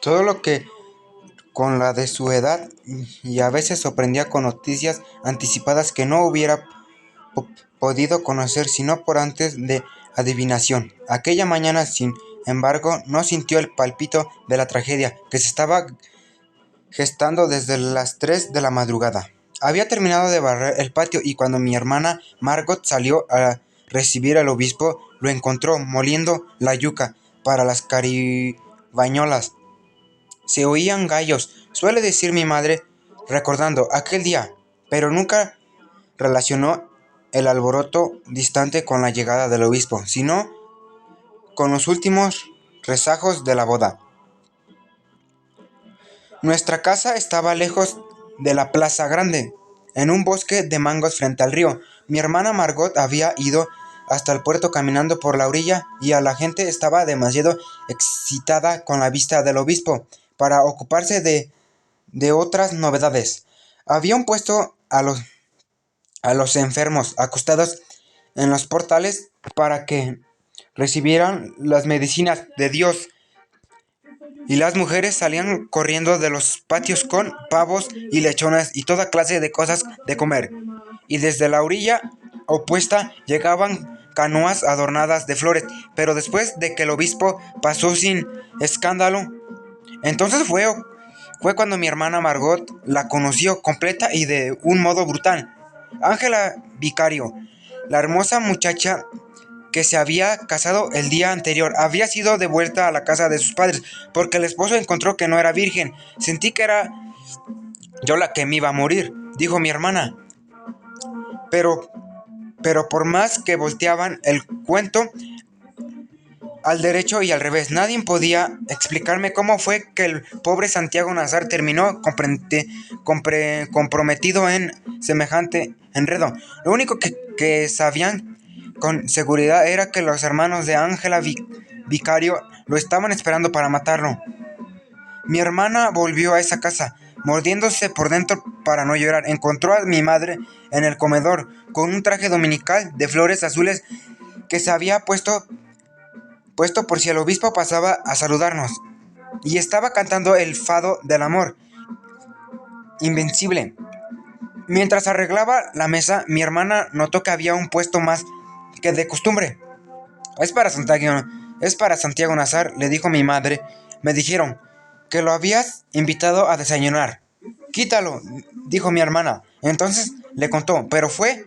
todo lo que con la de su edad y a veces sorprendía con noticias anticipadas que no hubiera po- podido conocer sino por antes de adivinación. Aquella mañana, sin embargo, no sintió el palpito de la tragedia que se estaba gestando desde las 3 de la madrugada. Había terminado de barrer el patio y cuando mi hermana Margot salió a recibir al obispo, lo encontró moliendo la yuca para las caribañolas. Se oían gallos, suele decir mi madre, recordando aquel día, pero nunca relacionó el alboroto distante con la llegada del obispo, sino con los últimos resajos de la boda. Nuestra casa estaba lejos de la plaza grande, en un bosque de mangos frente al río. Mi hermana Margot había ido hasta el puerto caminando por la orilla y a la gente estaba demasiado excitada con la vista del obispo para ocuparse de otras novedades. Habían puesto a los enfermos acostados en los portales para que recibieran las medicinas de Dios y las mujeres salían corriendo de los patios con pavos y lechones y toda clase de cosas de comer. Y desde la orilla opuesta llegaban canoas adornadas de flores, pero después de que el obispo pasó sin escándalo, entonces fue cuando mi hermana Margot la conoció completa y de un modo brutal. Ángela Vicario, la hermosa muchacha que se había casado el día anterior, había sido devuelta a la casa de sus padres, porque el esposo encontró que no era virgen. Sentí que era yo la que me iba a morir, dijo mi hermana. Pero, pero por más que volteaban el cuento al derecho y al revés, nadie podía explicarme cómo fue que el pobre Santiago Nazar terminó comprometido en semejante enredo. Lo único que sabían con seguridad era que los hermanos de Ángela Vicario lo estaban esperando para matarlo. Mi hermana volvió a esa casa, mordiéndose por dentro para no llorar. Encontró a mi madre en el comedor, con un traje dominical de flores azules que se había puesto por si el obispo pasaba a saludarnos, y estaba cantando el fado del amor invencible. Mientras arreglaba la mesa, mi hermana notó que había un puesto más que de costumbre. Es para Santiago, es para Santiago Nazar, le dijo mi madre. Me dijeron que lo habías invitado a desayunar. Quítalo, dijo mi hermana. Entonces le contó, pero fue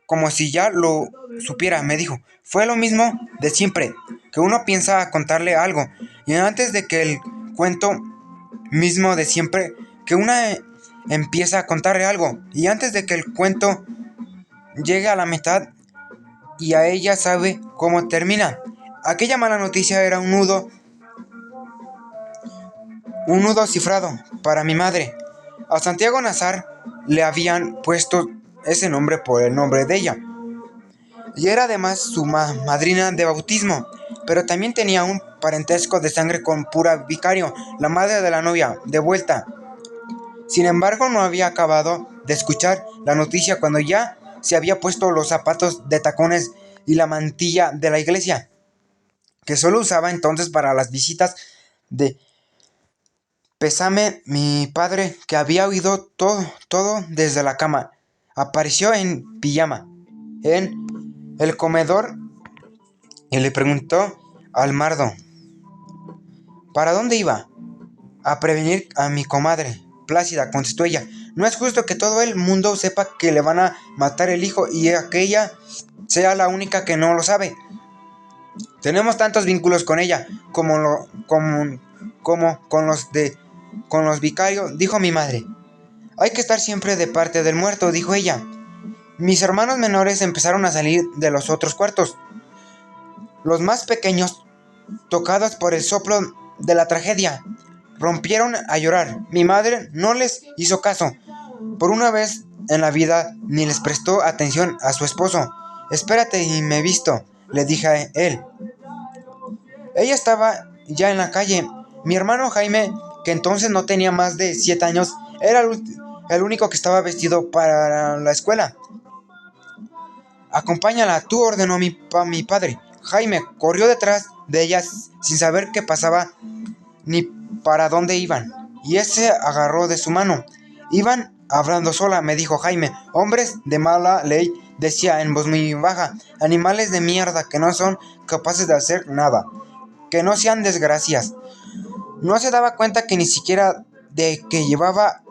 como si ya lo supiera, me dijo. Fue lo mismo de siempre, que uno piensa a contarle algo, y antes de que el cuento mismo de siempre, que una empieza a contarle algo, y antes de que el cuento llegue a la mitad, y a ella sabe cómo termina. Aquella mala noticia era un nudo cifrado para mi madre. A Santiago Nazar le habían puesto ese nombre por el nombre de ella, y era además su madrina de bautismo, pero también tenía un parentesco de sangre con Pura Vicario, la madre de la novia, de vuelta. Sin embargo, no había acabado de escuchar la noticia cuando ya se había puesto los zapatos de tacones y la mantilla de la iglesia, que solo usaba entonces para las visitas de pésame. Mi padre, que había oído todo desde la cama, apareció en pijama en el comedor y le preguntó al mardo ¿para dónde iba? A prevenir a mi comadre. Plácida, contestó ella. No es justo que todo el mundo sepa que le van a matar el hijo y que ella sea la única que no lo sabe. Tenemos tantos vínculos con ella como con los vicarios, dijo mi madre. Hay que estar siempre de parte del muerto, dijo ella. Mis hermanos menores empezaron a salir de los otros cuartos. Los más pequeños, tocados por el soplo de la tragedia, rompieron a llorar. Mi madre no les hizo caso. Por una vez en la vida ni les prestó atención a su esposo. Espérate y me visto, le dije a él. Ella estaba ya en la calle. Mi hermano Jaime, que entonces no tenía más de 7 años, era el único que estaba vestido para la escuela. Acompáñala, tú, ordenó mi padre. Jaime corrió detrás de ellas sin saber qué pasaba ni para dónde iban, y ese agarró de su mano. Iban hablando sola, me dijo Jaime. Hombres de mala ley, decía en voz muy baja. Animales de mierda que no son capaces de hacer nada. Que no sean desgracias. No se daba cuenta que ni siquiera de que llevaba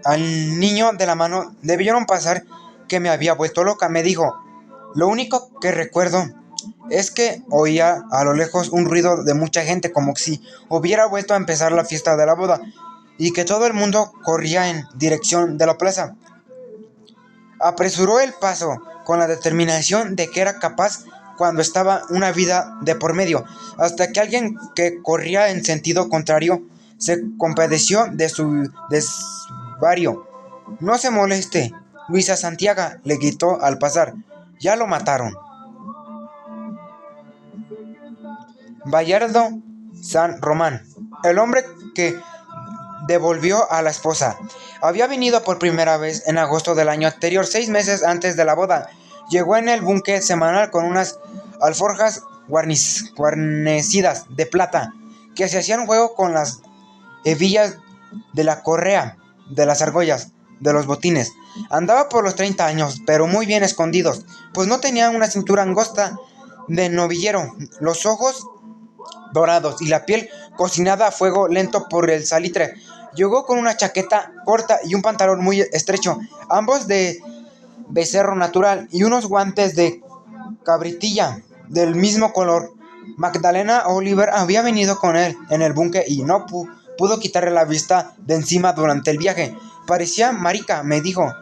al niño de la mano debieron pasar que me había vuelto loca. Me dijo, lo único que recuerdo es que oía a lo lejos un ruido de mucha gente, como si hubiera vuelto a empezar la fiesta de la boda, y que todo el mundo corría en dirección de la plaza. Apresuró el paso con la determinación de que era capaz cuando estaba una vida de por medio, hasta que alguien que corría en sentido contrario se compadeció de su desvarío. No se moleste, Luisa Santiago, le gritó al pasar. Ya lo mataron. Bayardo San Román, el hombre que devolvió a la esposa. Había venido por primera vez en agosto del año anterior, 6 meses antes de la boda. Llegó en el buque semanal con unas alforjas guarnecidas de plata, que se hacían juego con las hebillas de la correa, de las argollas, de los botines. Andaba por los 30 años, pero muy bien escondidos, pues no tenía una cintura angosta de novillero, los ojos dorados y la piel cocinada a fuego lento por el salitre. Llegó con una chaqueta corta y un pantalón muy estrecho, ambos de becerro natural, y unos guantes de cabritilla del mismo color. Magdalena Oliver había venido con él en el buque y no pudo quitarle la vista de encima durante el viaje. Parecía marica, me dijo.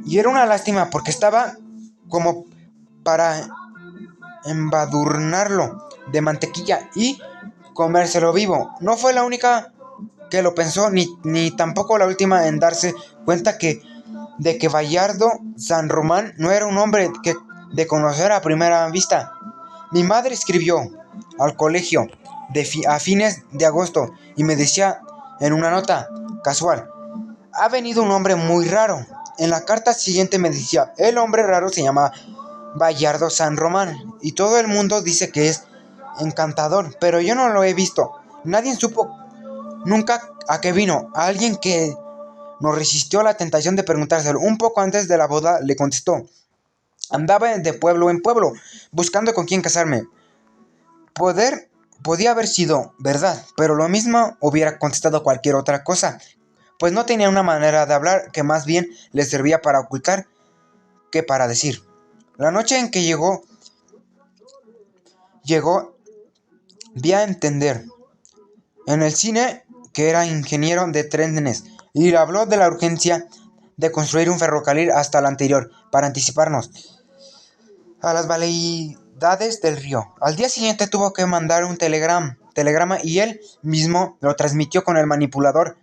Y era una lástima porque estaba como para embadurnarlo de mantequilla y comérselo vivo. No fue la única que lo pensó, ni tampoco la última en darse cuenta de que Bayardo San Román no era un hombre de conocer a primera vista. Mi madre escribió al colegio a fines de agosto y me decía en una nota casual, ha venido un hombre muy raro. En la carta siguiente me decía, el hombre raro se llama Bayardo San Román y todo el mundo dice que es encantador, pero yo no lo he visto. Nadie supo nunca a qué vino. A alguien que no resistió a la tentación de preguntárselo. Un poco antes de la boda le contestó, andaba de pueblo en pueblo buscando con quién casarme. Podía haber sido verdad, pero lo mismo hubiera contestado cualquier otra cosa, pues no tenía una manera de hablar que más bien le servía para ocultar que para decir. La noche en que llegó, vi a entender en el cine que era ingeniero de trenes y le habló de la urgencia de construir un ferrocarril hasta el anterior para anticiparnos a las veleidades del río. Al día siguiente tuvo que mandar un telegrama y él mismo lo transmitió con el manipulador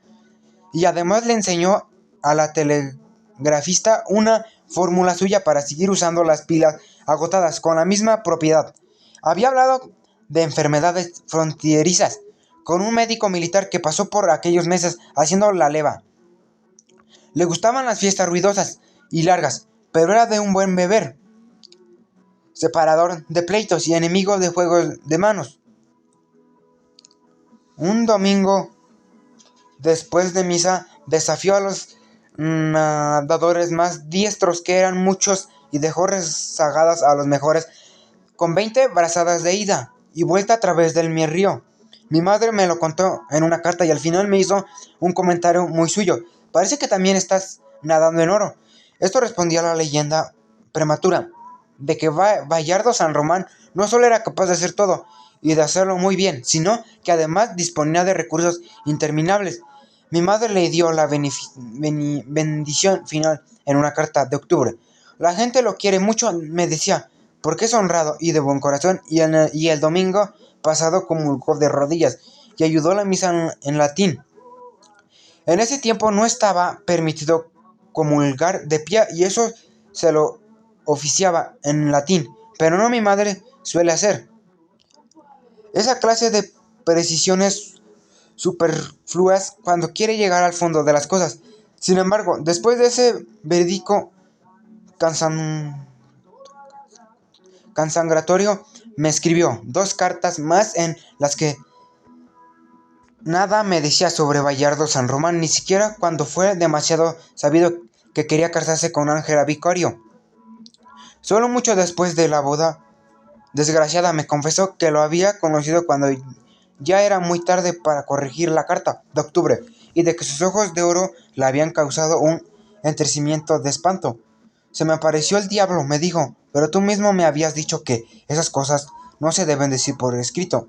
y además le enseñó a la telegrafista una fórmula suya para seguir usando las pilas agotadas con la misma propiedad. Había hablado de enfermedades fronterizas con un médico militar que pasó por aquellos meses haciendo la leva. Le gustaban las fiestas ruidosas y largas, pero era de un buen beber, separador de pleitos y enemigo de juegos de manos. Un domingo, después de misa, desafió a los nadadores más diestros, que eran muchos, y dejó rezagadas a los mejores con 20 brazadas de ida y vuelta a través del río. Mi madre me lo contó en una carta y al final me hizo un comentario muy suyo. Parece que también estás nadando en oro. Esto respondía a la leyenda prematura de que Bayardo San Román no solo era capaz de hacer todo y de hacerlo muy bien, sino que además disponía de recursos interminables. Mi madre le dio la bendición final en una carta de octubre. La gente lo quiere mucho, me decía, porque es honrado y de buen corazón, y el domingo pasado comulgó de rodillas y ayudó a la misa en latín. En ese tiempo no estaba permitido comulgar de pie y eso se lo oficiaba en latín, pero no mi madre suele hacer esa clase de precisiones superfluas cuando quiere llegar al fondo de las cosas. Sin embargo, después de ese veredicto cansangratorio, me escribió 2 cartas más en las que nada me decía sobre Bayardo San Román, ni siquiera cuando fue demasiado sabido que quería casarse con Ángela Vicario. Solo mucho después de la boda desgraciada me confesó que lo había conocido cuando ya era muy tarde para corregir la carta de octubre y de que sus ojos de oro le habían causado un entrecimiento de espanto. Se me apareció el diablo, me dijo, pero tú mismo me habías dicho que esas cosas no se deben decir por escrito.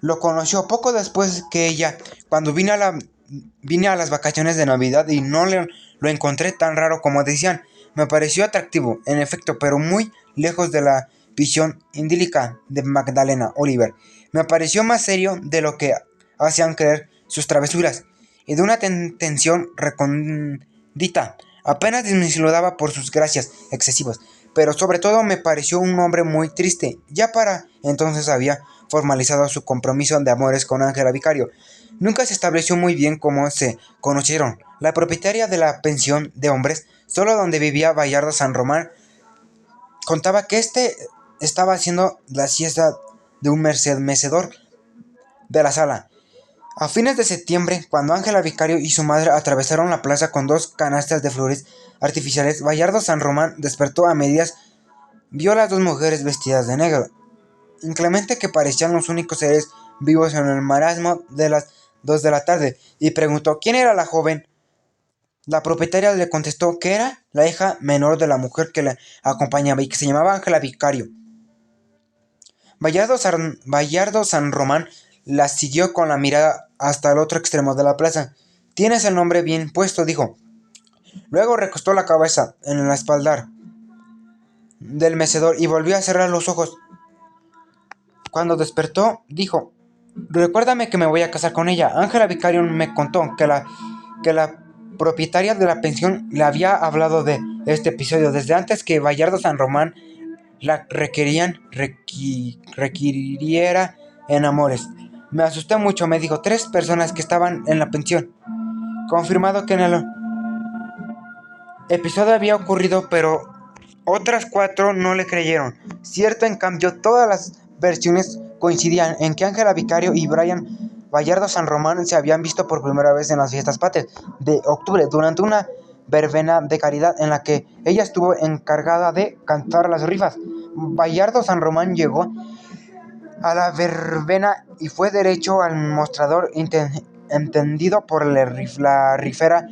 Lo conoció poco después que ella, cuando vine a las vacaciones de Navidad y no lo encontré tan raro como decían. Me pareció atractivo, en efecto, pero muy lejos de la visión idílica de Magdalena Oliver. Me pareció más serio de lo que hacían creer sus travesuras, y de una tensión recondita. Apenas disimulaba por sus gracias excesivas, pero sobre todo me pareció un hombre muy triste. Ya para entonces había formalizado su compromiso de amores con Ángela Vicario. Nunca se estableció muy bien cómo se conocieron. La propietaria de la pensión de hombres, solo donde vivía Bayardo San Román, contaba que estaba haciendo la siesta de un mecedor de la sala. A fines de septiembre, cuando Ángela Vicario y su madre atravesaron la plaza con 2 canastas de flores artificiales, Bayardo San Román despertó a medias, vio a las 2 mujeres vestidas de negro, inclemente que parecían los únicos seres vivos en el marasmo de las 2 de la tarde, y preguntó quién era la joven. La propietaria le contestó que era la hija menor de la mujer que la acompañaba y que se llamaba Ángela Vicario. Bayardo San Román la siguió con la mirada hasta el otro extremo de la plaza. «Tienes el nombre bien puesto», dijo. Luego recostó la cabeza en el espaldar del mecedor y volvió a cerrar los ojos. Cuando despertó, dijo: «Recuérdame que me voy a casar con ella». Ángela Vicario me contó que la propietaria de la pensión le había hablado de este episodio desde antes que Bayardo San Román la requiriera en amores. Me asusté mucho, me dijo. 3 personas que estaban en la pensión. Confirmado que en el episodio había ocurrido, pero otras 4 no le creyeron. Cierto, en cambio, todas las versiones coincidían en que Ángela Vicario y Brian Bayardo San Román se habían visto por primera vez en las fiestas patrias de octubre, durante una verbena de caridad en la que ella estuvo encargada de cantar las rifas. Bayardo San Román llegó a la verbena y fue derecho al mostrador, entendido por la rifera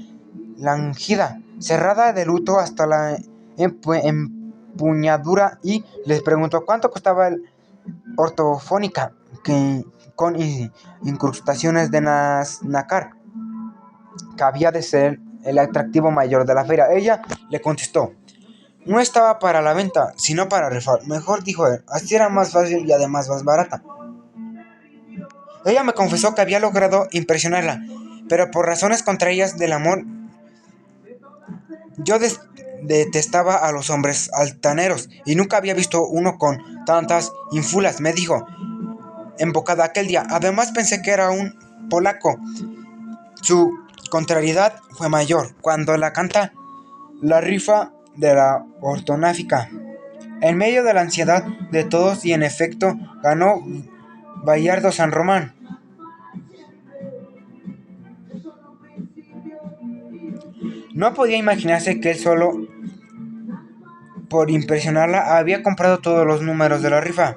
lánguida, cerrada de luto hasta la empuñadura, y les preguntó cuánto costaba el ortofónica con incrustaciones de nácar, que había de ser el atractivo mayor de la feria. Ella le contestó: «No estaba para la venta, sino para rifar». «Mejor», dijo él, «así era más fácil y además más barata». Ella me confesó que había logrado impresionarla, pero por razones contrarias del amor. Yo detestaba a los hombres altaneros y nunca había visto uno con tantas ínfulas, me dijo, embocada aquel día. Además pensé que era un polaco. Su contrariedad fue mayor cuando la canta la rifa de la ortográfica. En medio de la ansiedad de todos, y en efecto, ganó Bayardo San Román. No podía imaginarse que él, solo por impresionarla, había comprado todos los números de la rifa.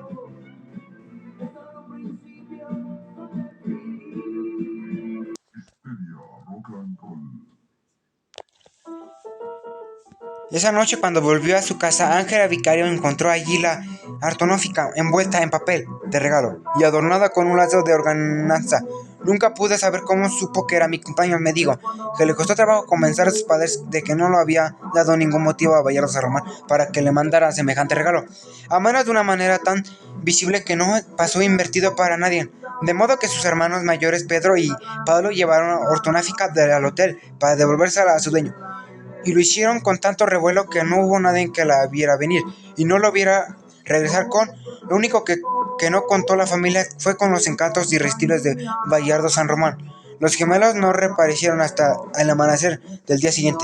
Esa noche, cuando volvió a su casa, Ángela Vicario encontró allí la ortográfica envuelta en papel de regalo y adornada con un lazo de organanza. Nunca pude saber cómo supo que era mi cumpleaños. Me dijo que le costó trabajo convencer a sus padres de que no le había dado ningún motivo a Bayardo San Román para que le mandara semejante regalo, a menos de una manera tan visible que no pasó invertido para nadie. De modo que sus hermanos mayores, Pedro y Pablo, llevaron la ortográfica al hotel para devolvérsela a su dueño. Y lo hicieron con tanto revuelo que no hubo nadie que la viera venir y no lo viera regresar con. Lo único que no contó la familia fue con los encantos irresistibles de Bayardo San Román. Los gemelos no reaparecieron hasta el amanecer del día siguiente.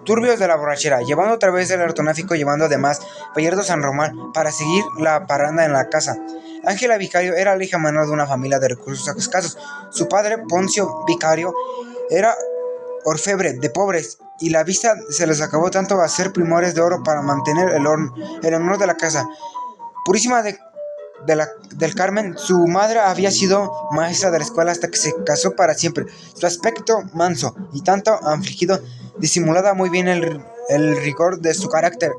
turbios de la borrachera, llevando otra vez el ortográfico, llevando además Bayardo San Román para seguir la parranda en la casa. Ángela Vicario era la hija menor de una familia de recursos escasos. Su padre, Poncio Vicario, era orfebre de pobres, y la vista se les acabó tanto a hacer primores de oro para mantener el honor de la casa. Purísima del Carmen, su madre había sido maestra de la escuela hasta que se casó para siempre. Su aspecto manso y tanto afligido disimulaba muy bien el rigor de su carácter.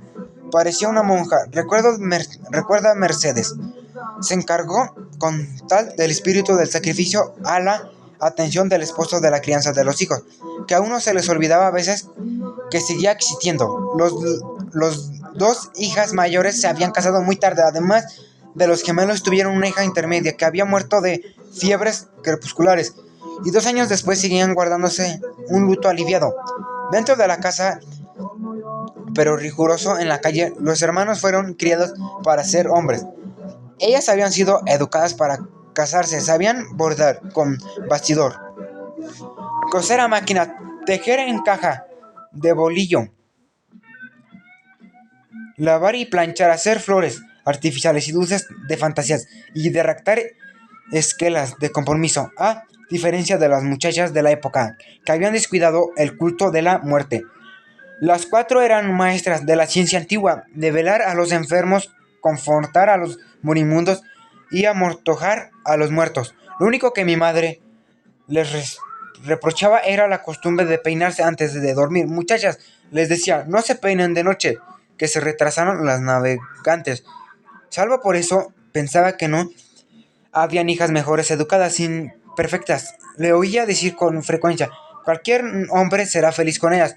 Parecía una monja. Recuerda Mercedes. Se encargó con tal del espíritu del sacrificio a la atención del esposo de la crianza de los hijos, que a uno se les olvidaba a veces que seguía existiendo. Los dos hijas mayores se habían casado muy tarde. Además de los gemelos, tuvieron una hija intermedia que había muerto de fiebres crepusculares, y 2 años después seguían guardándose un luto aliviado. Dentro de la casa, pero riguroso en la calle, los hermanos fueron criados para ser hombres. Ellas habían sido educadas para casarse, sabían bordar con bastidor, coser a máquina, tejer en caja de bolillo, lavar y planchar, hacer flores artificiales y dulces de fantasías, y de redactar esquelas de compromiso, a diferencia de las muchachas de la época, que habían descuidado el culto de la muerte. Las 4 eran maestras de la ciencia antigua, de velar a los enfermos, confortar a los moribundos y amortajar a los muertos. Lo único que mi madre les reprochaba era la costumbre de peinarse antes de dormir. Muchachas, les decía, no se peinen de noche, que se retrasaron las navegantes. Salvo por eso, pensaba que no habían hijas mejores educadas, imperfectas. Le oía decir con frecuencia, cualquier hombre será feliz con ellas,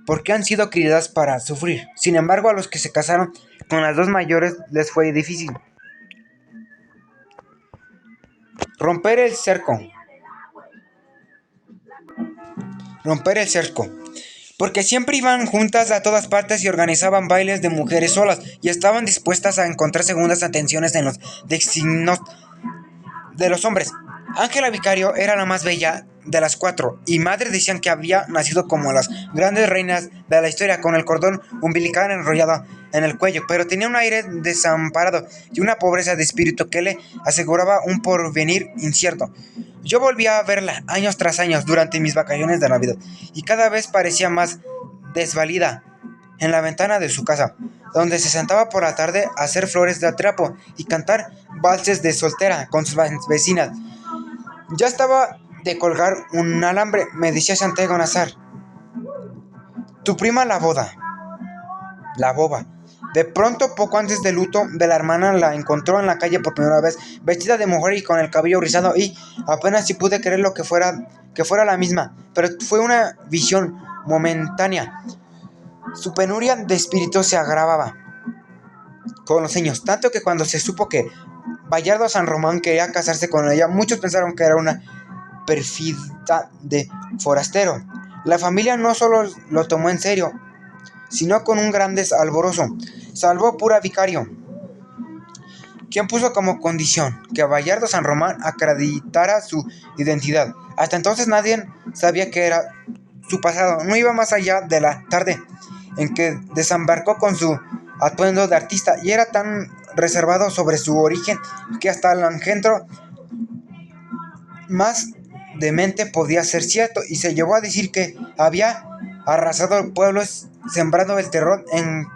porque han sido criadas para sufrir. Sin embargo, a los que se casaron con las 2 mayores les fue difícil romper el cerco, porque siempre iban juntas a todas partes y organizaban bailes de mujeres solas, y estaban dispuestas a encontrar segundas atenciones en los designios de los hombres. Ángela Vicario era la más bella de las 4, y madre decían que había nacido como las grandes reinas de la historia, con el cordón umbilical enrollado en el cuello, pero tenía un aire desamparado y una pobreza de espíritu que le aseguraba un porvenir incierto. Yo volvía a verla años tras años durante mis vacaciones de Navidad, y cada vez parecía más desvalida en la ventana de su casa, donde se sentaba por la tarde a hacer flores de trapo y cantar valses de soltera con sus vecinas. Ya estaba de colgar un alambre, me decía Santiago Nazar. Tu prima la boba. De pronto, poco antes del luto de la hermana, la encontró en la calle por primera vez, vestida de mujer y con el cabello rizado, y apenas si pude creer que fuera la misma, pero fue una visión momentánea. Su penuria de espíritu se agravaba con los años, tanto que cuando se supo que Bayardo San Román quería casarse con ella, muchos pensaron que era una perfida de forastero. La familia no solo lo tomó en serio, sino con un gran alborozo, salvo Pura Vicario, quien puso como condición que Bayardo San Román acreditara su identidad. Hasta entonces nadie sabía qué era su pasado. No iba más allá de la tarde en que desembarcó con su atuendo de artista, y era tan reservado sobre su origen que hasta el engendro más demente podía ser cierto, y se llevó a decir que había arrasado el pueblo, sembrando el terror en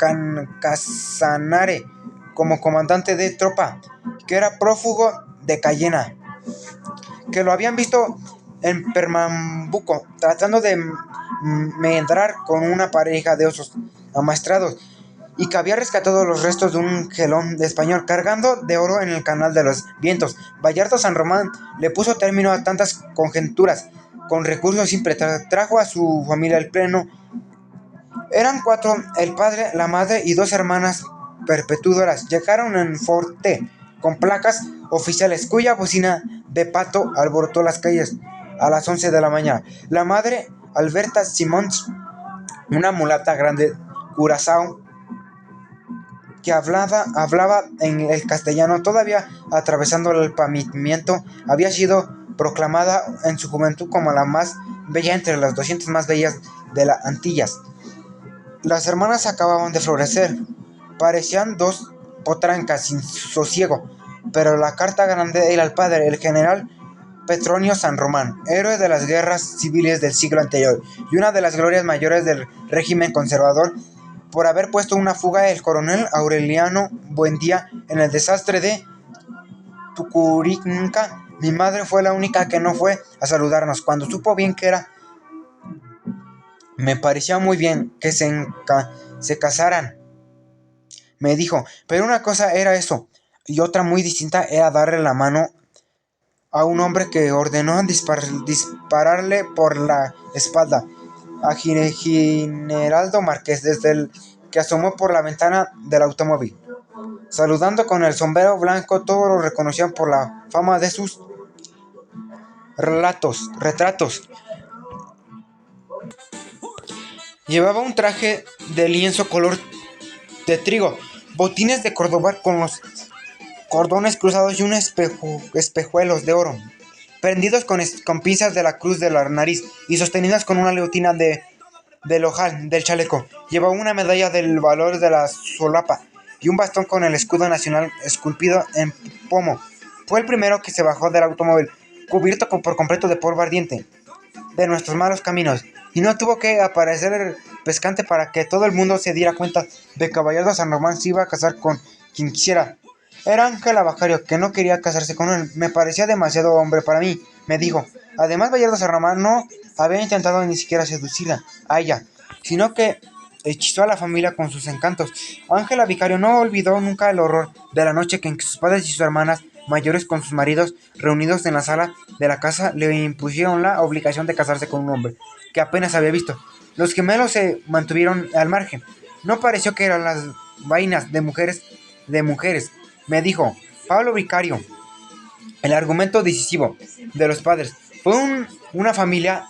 Casanare como comandante de tropa, que era prófugo de Cayena, que lo habían visto en Pernambuco tratando de medrar con una pareja de osos amaestrados, y que había rescatado los restos de un gelón de español cargando de oro en el canal de los vientos. Bayardo San Román le puso término a tantas conjeturas. Con recursos simples trajo a su familia el pleno. Eran 4, el padre, la madre y 2 hermanas perpetuadoras. Llegaron en forte con placas oficiales, cuya bocina de pato alborotó las calles a las 11 de la mañana. La madre, Alberta Simons, una mulata grande curazao, que hablaba en el castellano todavía atravesando el pavimento, había sido proclamada en su juventud como la más bella entre las 200 más bellas de las Antillas. Las hermanas acababan de florecer. Parecían dos potrancas sin sosiego, pero la carta grande era el padre, el general Petronio San Román, héroe de las guerras civiles del siglo anterior y una de las glorias mayores del régimen conservador, por haber puesto una fuga el coronel Aureliano Buendía en el desastre de Tucurinca. Mi madre fue la única que no fue a saludarnos. Cuando supo bien que era, me parecía muy bien que se casaran, me dijo, pero una cosa era eso, y otra muy distinta era darle la mano a un hombre que ordenó dispararle por la espalda a Giraldo Márquez desde el que asomó por la ventana del automóvil. Saludando con el sombrero blanco, todos lo reconocían por la fama de sus retratos. Llevaba un traje de lienzo color de trigo, botines de Córdoba con los cordones cruzados y un espejuelos de oro, prendidos con pinzas de la cruz de la nariz y sostenidas con una leotina del ojal del chaleco. Llevaba una medalla del valor de la solapa y un bastón con el escudo nacional esculpido en pomo. Fue el primero que se bajó del automóvil, cubierto por completo de polvo ardiente de nuestros malos caminos, y no tuvo que aparecer el pescante para que todo el mundo se diera cuenta de que Bayardo San Román se iba a casar con quien quisiera. Era Ángela Bajario, que no quería casarse con él. Me parecía demasiado hombre para mí, me dijo. Además, Bayardo San Román no había intentado ni siquiera seducirla a ella, sino que hechizó a la familia con sus encantos. Ángela Vicario no olvidó nunca el horror de la noche en que sus padres y sus hermanas mayores con sus maridos reunidos en la sala de la casa le impusieron la obligación de casarse con un hombre que apenas había visto. Los gemelos se mantuvieron al margen. No pareció que eran las vainas de mujeres, me dijo Pablo Vicario. El argumento decisivo de los padres fue una familia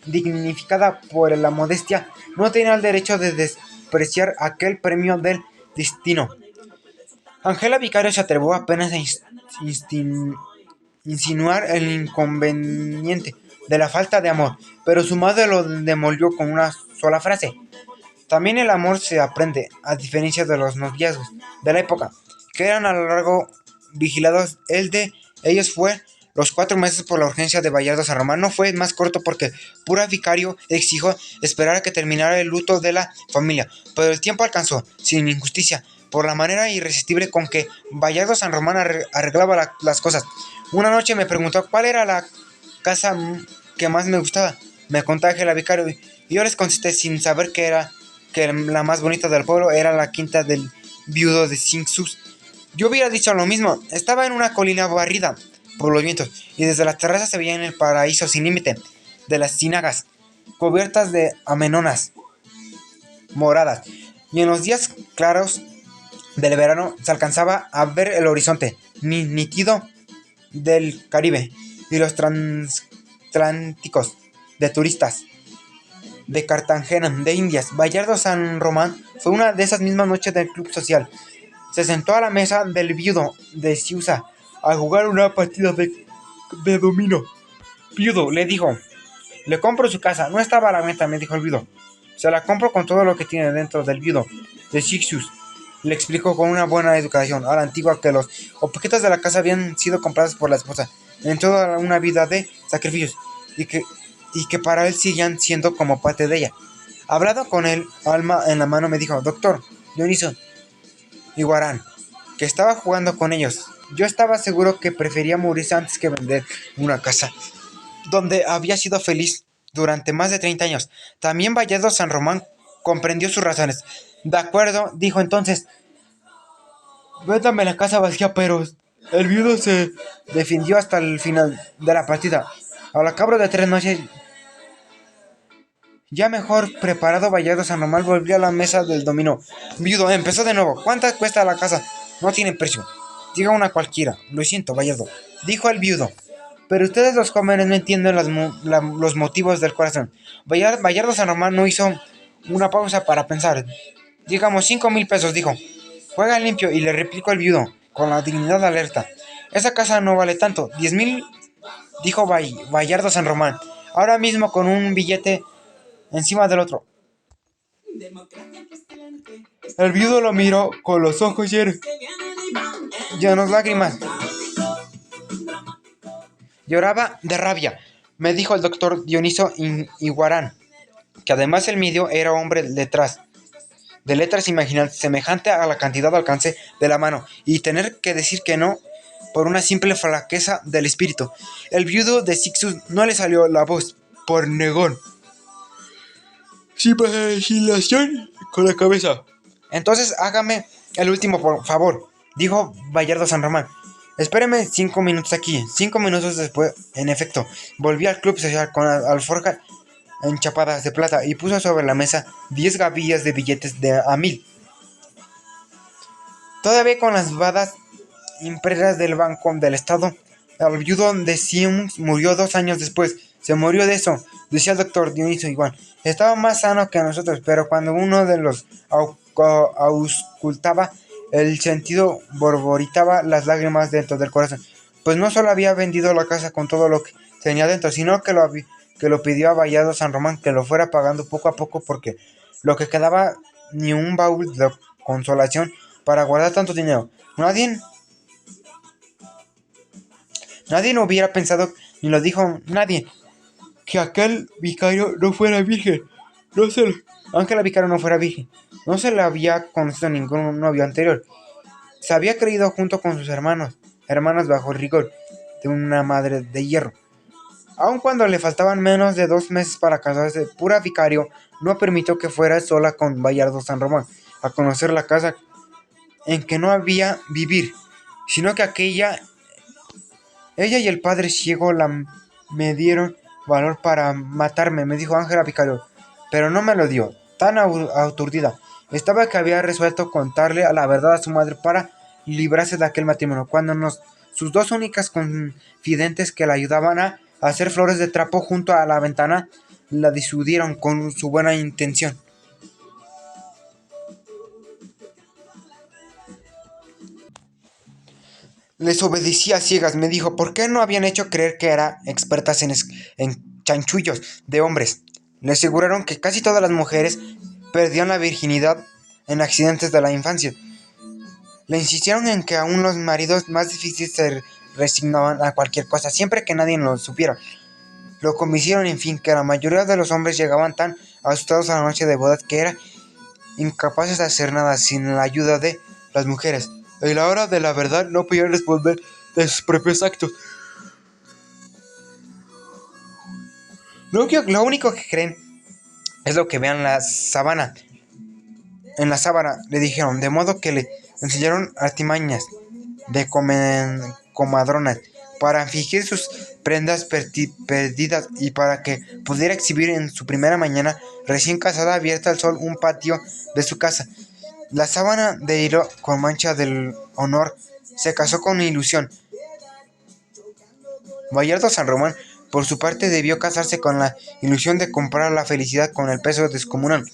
dignificada por la modestia. No tenía el derecho de despreciar aquel premio del destino. Ángela Vicario se atrevió apenas a insinuar el inconveniente de la falta de amor, pero su madre lo demolió con una sola frase. También el amor se aprende, a diferencia de los noviazgos de la época, que eran a lo largo vigilados. El de ellos fue los 4 meses por la urgencia de Bayardo San Román. No fue más corto porque Pura Vicario exigió esperar a que terminara el luto de la familia, pero el tiempo alcanzó, sin injusticia, por la manera irresistible con que Bayardo San Román arreglaba las cosas. Una noche me preguntó cuál era la casa que más me gustaba. Me contó Ángela Vicario y yo les contesté sin saber que la más bonita del pueblo era la quinta del viudo de Sinxus. Yo hubiera dicho lo mismo. Estaba en una colina barrida por los vientos y desde las terrazas se veía en el paraíso sin límite de las ciénagas cubiertas de amenonas moradas, y en los días claros del verano se alcanzaba a ver el horizonte nítido del Caribe y los transatlánticos de turistas de Cartagena, de Indias. Bayardo San Román fue una de esas mismas noches del club social. Se sentó a la mesa del viudo de Siusa a jugar una partida de dominó. Viudo, le dijo, le compro su casa. No estaba a la venta, me dijo el viudo. Se la compro con todo lo que tiene dentro del viudo de Siusa. Le explicó con una buena educación a la antigua que los objetos de la casa habían sido comprados por la esposa en toda una vida de sacrificios y que para él siguen siendo como parte de ella. Hablado con el alma en la mano, me dijo, doctor Dioniso Iguarán, que estaba jugando con ellos. Yo estaba seguro que prefería morirse antes que vender una casa donde había sido feliz durante más de 30 años. También Bayardo San Román comprendió sus razones. De acuerdo, dijo entonces, véndame la casa vacía, pero el viudo se defendió hasta el final de la partida. Al cabo de 3 noches, ya mejor preparado, Bayardo San Román volvió a la mesa del dominó. Viudo, empezó de nuevo. ¿Cuánto cuesta la casa? No tiene precio. Diga una cualquiera. Lo siento, Bayardo, dijo el viudo. Pero ustedes los jóvenes no entienden los motivos del corazón. Bayardo San Román no hizo una pausa para pensar. Digamos 5,000 pesos, dijo. Juega limpio, y le replicó el viudo, con la dignidad alerta. Esa casa no vale tanto. 10,000, dijo Bayardo San Román, ahora mismo con un billete encima del otro. El viudo lo miró con los ojos llenos de lágrimas. Lloraba de rabia. Me dijo el doctor Dioniso Iguarán, que además el medio era hombre de letras imaginantes, semejante a la cantidad de alcance de la mano, y tener que decir que no por una simple flaqueza del espíritu. El viudo de Sixus no le salió la voz por negón, sin vacilación, con la cabeza. Entonces hágame el último favor, dijo Bayardo San Román. Espéreme 5 minutos aquí. 5 minutos después, en efecto, volví al club social con alforjas enchapadas de plata y puso sobre la mesa 10 gavillas de billetes de a 1000. Todavía con las badas impresas del Banco del Estado. El viudo de Sims murió 2 años después. Se murió de eso, decía el doctor Dioniso igual. Estaba más sano que nosotros, pero cuando uno de los auscultaba, el sentido borboritaba las lágrimas dentro del corazón. Pues no solo había vendido la casa con todo lo que tenía dentro, sino que lo pidió a Vallado San Román que lo fuera pagando poco a poco, porque lo que quedaba ni un baúl de consolación para guardar tanto dinero. Nadie no hubiera pensado, ni lo dijo nadie, que aquel vicario no fuera virgen. Aunque la vicario no fuera virgen, no se le había conocido ningún novio anterior. Se había creído junto con sus hermanas bajo el rigor de una madre de hierro. Aun cuando le faltaban menos de 2 meses para casarse, pura vicario no permitió que fuera sola con Bayardo San Román a conocer la casa en que no había vivir, sino que ella y el padre ciego me dieron valor para matarme, me dijo Ángela Vicario, pero no me lo dio. Tan aturdida estaba que había resuelto contarle a la verdad a su madre para librarse de aquel matrimonio, cuando sus 2 únicas confidentes que la ayudaban a hacer flores de trapo junto a la ventana la disudieron con su buena intención. Les obedecía a ciegas, me dijo, ¿por qué no habían hecho creer que era expertas en chanchullos de hombres? Le aseguraron que casi todas las mujeres perdían la virginidad en accidentes de la infancia. Le insistieron en que aún los maridos más difíciles se resignaban a cualquier cosa, siempre que nadie lo supiera. Lo convencieron, en fin, que la mayoría de los hombres llegaban tan asustados a la noche de bodas que eran incapaces de hacer nada sin la ayuda de las mujeres. Y a la hora de la verdad no podían responder de sus propios actos. Lo único que creen es lo que vean en la sábana, le dijeron, de modo que le enseñaron artimañas de comadronas para fingir sus prendas perdidas y para que pudiera exhibir en su primera mañana recién casada abierta al sol un patio de su casa. La sábana de hilo con mancha del honor se casó con ilusión. Bayardo San Román, por su parte, debió casarse con la ilusión de comprar la felicidad con el peso descomunal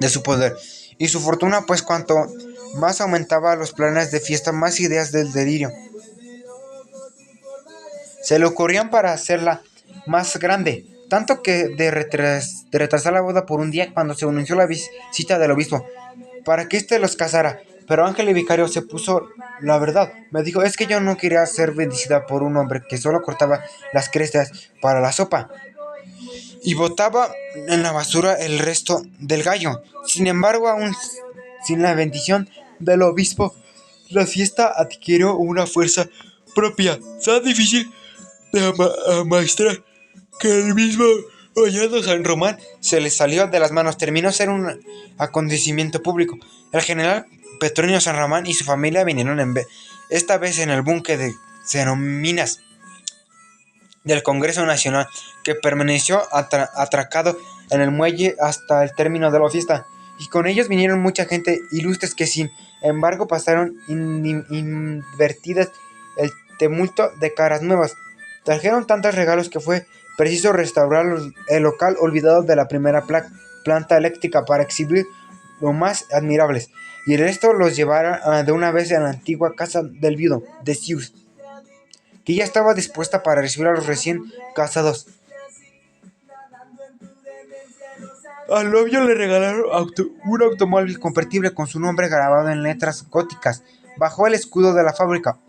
de su poder y su fortuna, pues cuanto más aumentaba los planes de fiesta, más ideas del delirio se le ocurrían para hacerla más grande, tanto que de retrasar la boda por un día cuando se anunció la visita del obispo, para que éste los casara. Pero Ángel el vicario se puso la verdad. Me dijo, es que yo no quería ser bendecida por un hombre que solo cortaba las crestas para la sopa y botaba en la basura el resto del gallo. Sin embargo, aún sin la bendición del obispo, la fiesta adquirió una fuerza propia tan difícil de amaestrar que el mismo Bayardo San Román se le salió de las manos. Terminó ser un acontecimiento público. El general Petronio San Román y su familia vinieron esta vez en el buque de Cenominas del Congreso Nacional, que permaneció atracado en el muelle hasta el término de la fiesta, y con ellos vinieron mucha gente ilustres que sin embargo pasaron invertidas el tumulto de caras nuevas. Trajeron tantos regalos que fue preciso restaurar el local olvidado de la primera planta eléctrica para exhibir lo más admirables, y el resto los llevaron de una vez a la antigua casa del viudo de Sius, que ya estaba dispuesta para recibir a los recién casados. Al novio le regalaron un automóvil convertible con su nombre grabado en letras góticas bajo el escudo de la fábrica.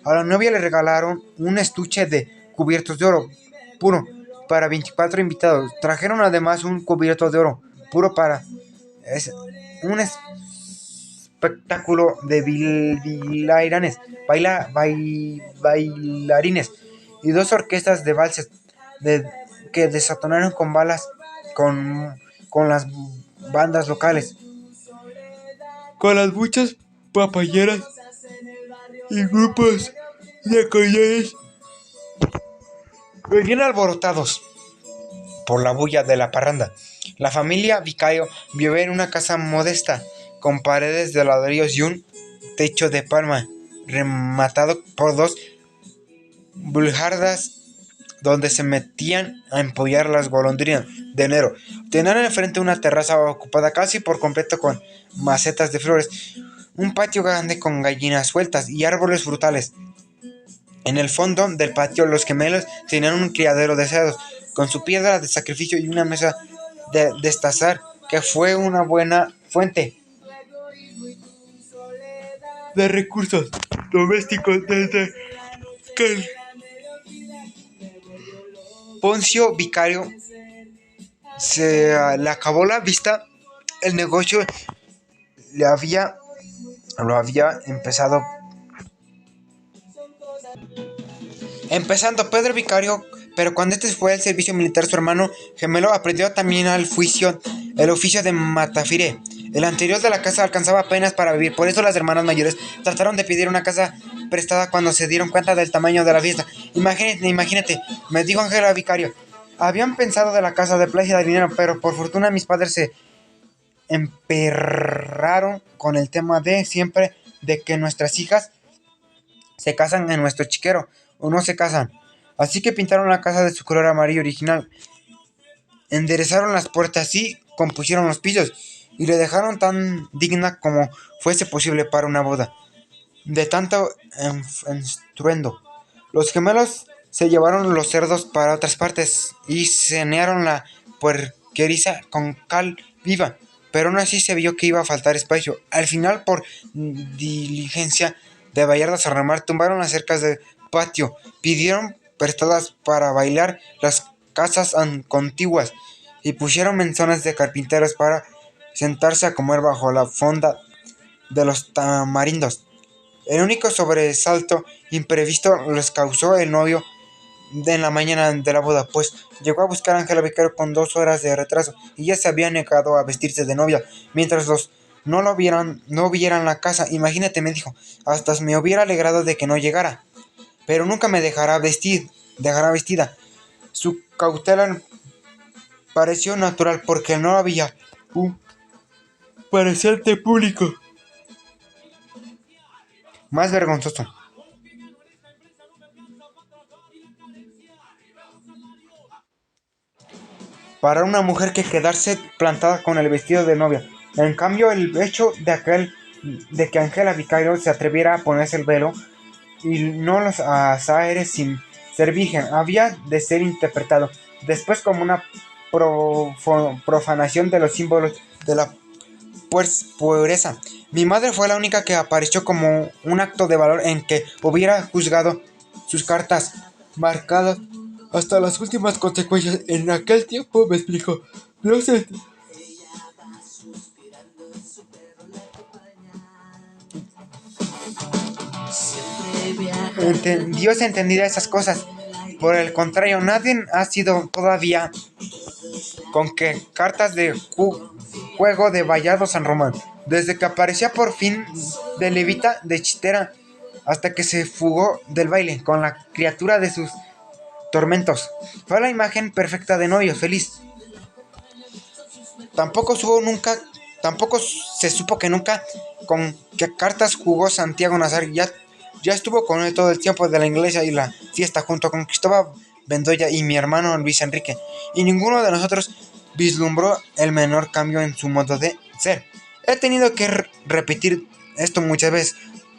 A la novia le regalaron un estuche de cubiertos de oro puro para 24 invitados. Trajeron además un cubierto de oro puro para un espectáculo de bailarines y dos orquestas de valses que desatonaron con balas con, con las bandas locales, con las muchas papayeras y grupos de acordeones. Venían alborotados por la bulla de la parranda. La familia Vicario vivió en una casa modesta, con paredes de ladrillos y un techo de palma, rematado por dos buljardas donde se metían a empollar las golondrinas de enero. Tenían enfrente una terraza ocupada casi por completo con macetas de flores, un patio grande con gallinas sueltas y árboles frutales. En el fondo del patio los gemelos tenían un criadero de cerdos, con su piedra de sacrificio y una mesa de destazar, que fue una buena fuente de recursos domésticos desde que Poncio Vicario se le acabó la vista. El negocio lo había empezando Pedro Vicario, pero cuando este fue al servicio militar, su hermano gemelo aprendió también el oficio de matafire. El anterior de la casa alcanzaba apenas para vivir, por eso las hermanas mayores trataron de pedir una casa prestada cuando se dieron cuenta del tamaño de la fiesta. Imagínate, me dijo Ángela Vicario. Habían pensado de la casa de playa de dinero, pero por fortuna mis padres se emperraron con el tema de siempre de que nuestras hijas se casan en nuestro chiquero o no se casan. Así que pintaron la casa de su color amarillo original, enderezaron las puertas y compusieron los pisos y le dejaron tan digna como fuese posible para una boda. De tanto estruendo, los gemelos se llevaron los cerdos para otras partes y cenearon la puerqueriza con cal viva, pero aún así se vio que iba a faltar espacio. Al final, por diligencia de Vallardas a Remar, tumbaron las cercas del patio, pidieron prestadas para bailar las casas contiguas y pusieron menzones de carpinteros para sentarse a comer bajo la fonda de los tamarindos. El único sobresalto imprevisto les causó el novio en la mañana de la boda, pues llegó a buscar a Ángela Vicario con 2 horas de retraso y ya se había negado a vestirse de novia. Mientras los no vieran la casa, imagínate, me dijo, hasta me hubiera alegrado de que no llegara, pero nunca me dejará vestida. Su cautela pareció natural porque no había un parecerte público más vergonzoso para una mujer que quedarse plantada con el vestido de novia. En cambio, el hecho de que Ángela Vicario se atreviera a ponerse el velo y no los azares sin ser virgen, había de ser interpretado después como una profanación de los símbolos de la pureza. Mi madre fue la única que apareció como un acto de valor en que hubiera juzgado sus cartas marcadas hasta las últimas consecuencias. En aquel tiempo me explicó. Dios entendía esas cosas. Por el contrario, nadie ha sido todavía con que cartas de juego de Vallado San Román. Desde que aparecía por fin de levita de chistera hasta que se fugó del baile con la criatura de sus tormentos. Fue la imagen perfecta de novio feliz. Tampoco se supo que nunca con qué cartas jugó Santiago Nazar. Ya estuvo con él todo el tiempo de la iglesia y la fiesta junto con Cristóbal Bendoya y mi hermano Luis Enrique, y ninguno de nosotros vislumbró el menor cambio en su modo de ser. He tenido que repetir esto muchas veces,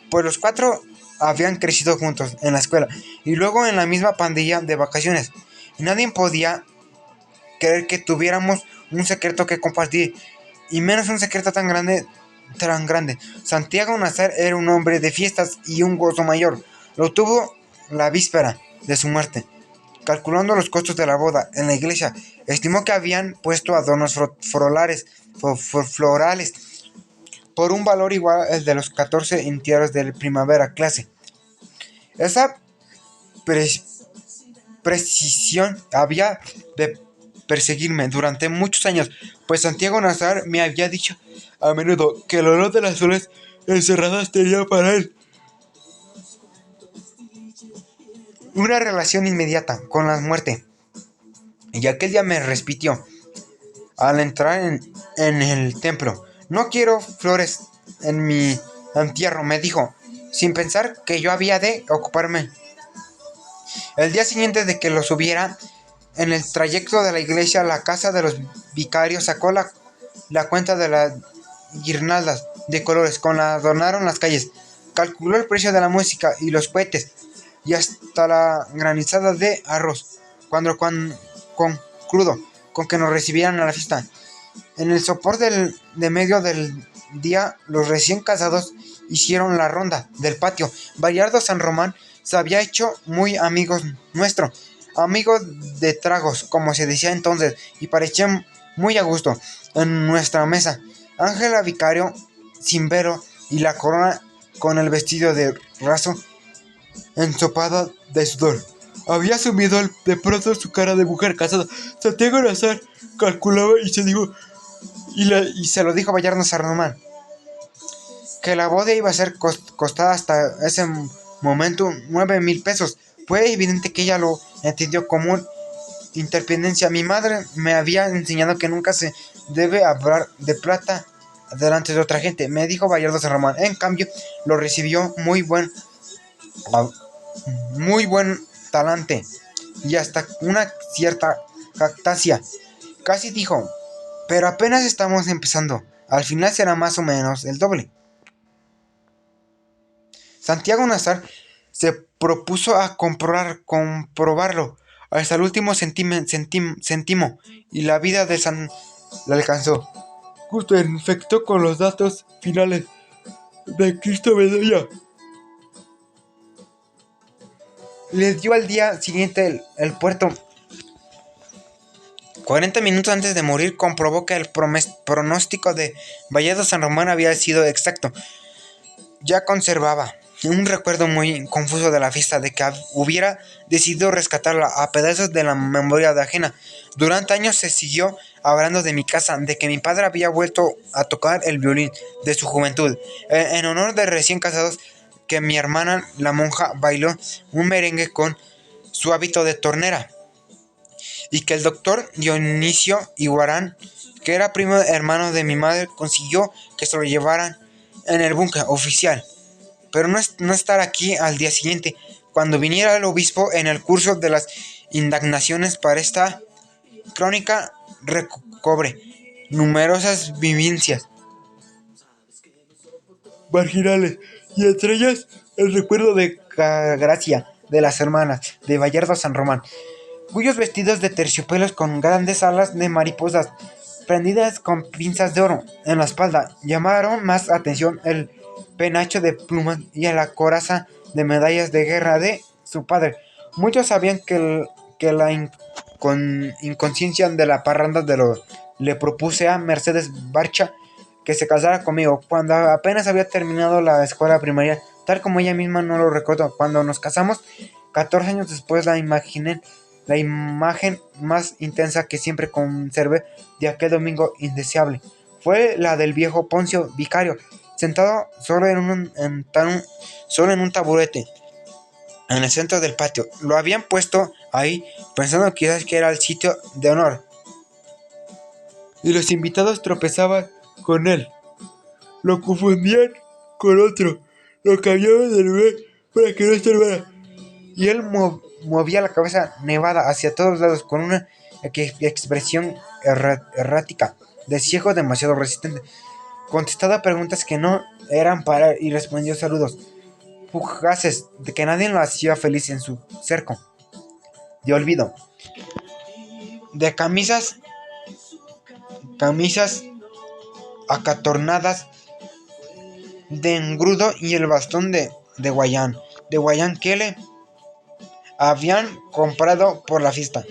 pues los cuatro habían crecido juntos en la escuela y luego en la misma pandilla de vacaciones, y nadie podía creer que tuviéramos un secreto que compartir, y menos un secreto tan grande, tan grande. Santiago Nazar era un hombre de fiestas y un gozo mayor. Lo tuvo la víspera de su muerte. Calculando los costos de la boda en la iglesia, estimó que habían puesto adornos florales por un valor igual al de los 14 entierros de primavera clase. Esa pre precisión había de perseguirme durante muchos años, pues Santiago Nazar me había dicho a menudo que el olor de las flores encerradas tenía para él una relación inmediata con la muerte. Y aquel día me repitió al entrar en el templo: no quiero flores en mi entierro, me dijo, sin pensar que yo había de ocuparme. El día siguiente de que lo subiera, en el trayecto de la iglesia a la casa de los vicarios, sacó la cuenta de las guirnaldas de colores con la adornaron las calles, calculó el precio de la música y los cohetes, y hasta la granizada de arroz, con crudo, con que nos recibieran a la fiesta. En el sopor de medio del día, los recién casados hicieron la ronda del patio. Bayardo San Román se había hecho muy amigo nuestro, amigo de tragos, como se decía entonces, y parecía muy a gusto en nuestra mesa. Ángela Vicario, sin velo y la corona con el vestido de raso, ensopada de sudor, había asumido de pronto su cara de mujer casada. Santiago Nazar calculaba y se lo dijo Bayardo San Román, que la boda iba a ser costada hasta ese momento 9,000 pesos. Fue evidente que ella lo entendió como interpendencia. Mi madre me había enseñado que nunca se debe hablar de plata delante de otra gente, me dijo Bayardo San Román. En cambio, lo recibió muy buen talante y hasta una cierta jactancia. Casi dijo: pero apenas estamos empezando, al final será más o menos el doble. Santiago Nazar se propuso a comprobarlo hasta el último céntimo, y la vida de San le alcanzó. Justo en efecto, con los datos finales de Cristo Bedoya, le dio al día siguiente el puerto. 40 minutos antes de morir, comprobó que el pronóstico de Bayardo San Román había sido exacto. Ya conservaba un recuerdo muy confuso de la fiesta, de que hubiera decidido rescatarla a pedazos de la memoria de ajena. Durante años se siguió hablando de mi casa, de que mi padre había vuelto a tocar el violín de su juventud, en honor de recién casados, que mi hermana, la monja, bailó un merengue con su hábito de tornera, y que el doctor Dionisio Iguarán, que era primo hermano de mi madre, consiguió que se lo llevaran en el búnker oficial, pero no estar aquí al día siguiente, cuando viniera el obispo. En el curso de las indagaciones para esta crónica recobre numerosas vivencias marginales, y entre ellas el recuerdo de Gracia, de las hermanas de Bayardo San Román, cuyos vestidos de terciopelos con grandes alas de mariposas prendidas con pinzas de oro en la espalda llamaron más atención el penacho de plumas y la coraza de medallas de guerra de su padre. Muchos sabían que la inconsciencia de la parranda le propuse a Mercedes Barcha que se casara conmigo cuando apenas había terminado la escuela primaria, tal como ella misma no lo recordó. Cuando nos casamos, 14 años después, la imagen más intensa que siempre conservé de aquel domingo indeseable fue la del viejo Poncio Vicario, sentado solo en un taburete en el centro del patio. Lo habían puesto ahí pensando quizás que era el sitio de honor, y los invitados tropezaban con él, lo confundían con otro, lo cambiaban de lugar para que no estorbara, y él movía la cabeza nevada hacia todos lados con una expresión errática de ciego demasiado resistente. Contestaba preguntas que no eran para y respondió saludos fugaces de que nadie lo hacía feliz en su cerco de olvido. De camisas camisas acatornadas de engrudo y el bastón de Guayán que le habían comprado por la fiesta.